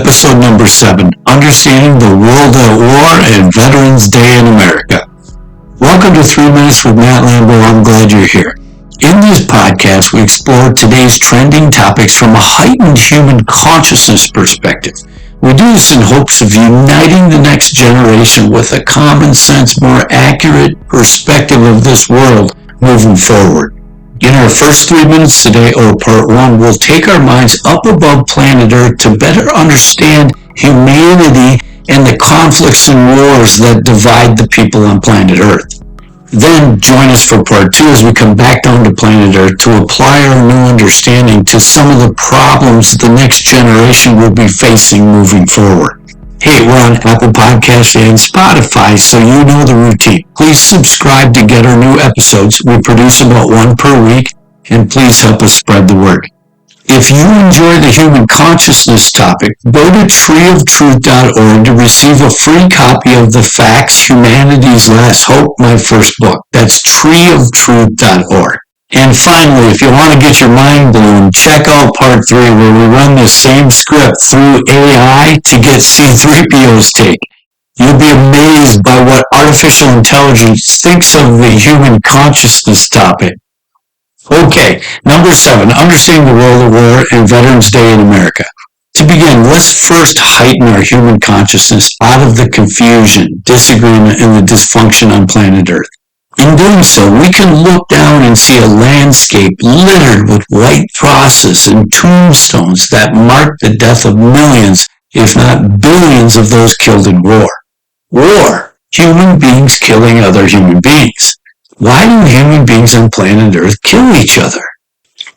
episode number 7, Understanding the World at War and Veterans Day in America. Welcome to 3 Minutes with Matt Lambo. I'm glad you're here. In this podcast, we explore today's trending topics from a heightened human consciousness perspective. We do this in hopes of uniting the next generation with a common sense, more accurate perspective of this world moving forward. In our first 3 minutes today, or part 1, we'll take our minds up above planet Earth to better understand humanity and the conflicts and wars that divide the people on planet Earth. Then join us for part 2 as we come back down to planet Earth to apply our new understanding to some of the problems the next generation will be facing moving forward. Hey, we're on Apple Podcasts and Spotify, so you know the routine. Please subscribe to get our new episodes. We produce about 1 per week, and please help us spread the word. If you enjoy the human consciousness topic, go to treeoftruth.org to receive a free copy of The Facts, Humanity's Last Hope, my first book. That's treeoftruth.org. And finally, if you want to get your mind blown, check out part 3 where we run the same script through AI to get C-3PO's take. You'll be amazed by what artificial intelligence thinks of the human consciousness topic. Okay, number 7, Understanding the World at War and Veterans Day in America. To begin, let's first heighten our human consciousness out of the confusion, disagreement, and the dysfunction on planet Earth. In doing so, we can look down and see a landscape littered with white crosses and tombstones that mark the death of millions, if not billions, of those killed in war. War. Human beings killing other human beings. Why do human beings on planet Earth kill each other?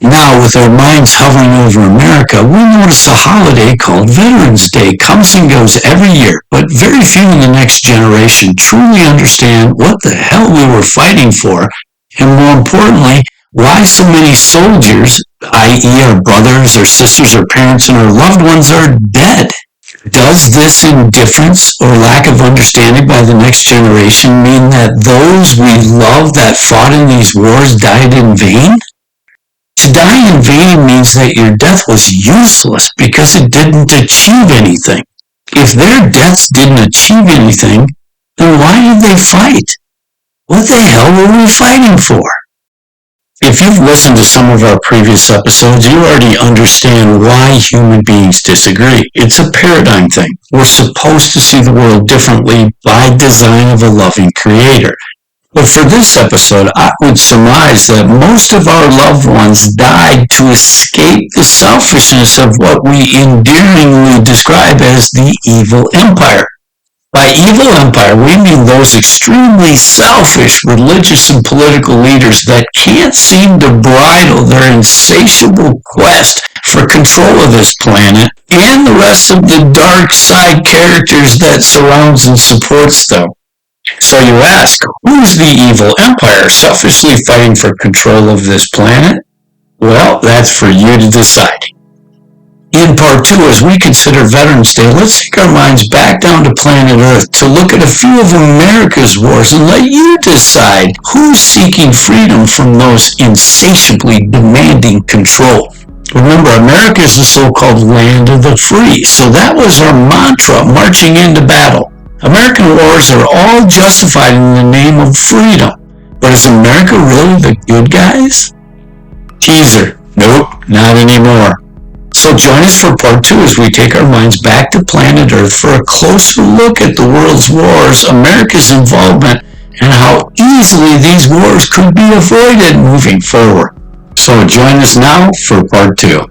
Now, with our minds hovering over America, we notice a holiday called Veterans Day comes and goes every year, but very few in the next generation truly understand what the hell we were fighting for, and more importantly, why so many soldiers, i.e. our brothers, our sisters, our parents, and our loved ones are dead. Does this indifference or lack of understanding by the next generation mean that those we love that fought in these wars died in vain? To die in vain means that your death was useless because it didn't achieve anything. If their deaths didn't achieve anything, then why did they fight? What the hell were we fighting for? If you've listened to some of our previous episodes, you already understand why human beings disagree. It's a paradigm thing. We're supposed to see the world differently by design of a loving creator. But for this episode, I would surmise that most of our loved ones died to escape the selfishness of what we endearingly describe as the evil empire. By evil empire, we mean those extremely selfish religious and political leaders that can't seem to bridle their insatiable quest for control of this planet and the rest of the dark side characters that surrounds and supports them. So you ask, who's the evil empire selfishly fighting for control of this planet? Well, that's for you to decide. In part 2, as we consider Veterans Day, let's take our minds back down to planet Earth to look at a few of America's wars and let you decide who's seeking freedom from those insatiably demanding control. Remember, America is the so-called land of the free, so that was our mantra marching into battle. American wars are all justified in the name of freedom. But is America really the good guys? Teaser. Nope, not anymore. So join us for part 2 as we take our minds back to planet Earth for a closer look at the world's wars, America's involvement, and how easily these wars could be avoided moving forward. So join us now for part 2.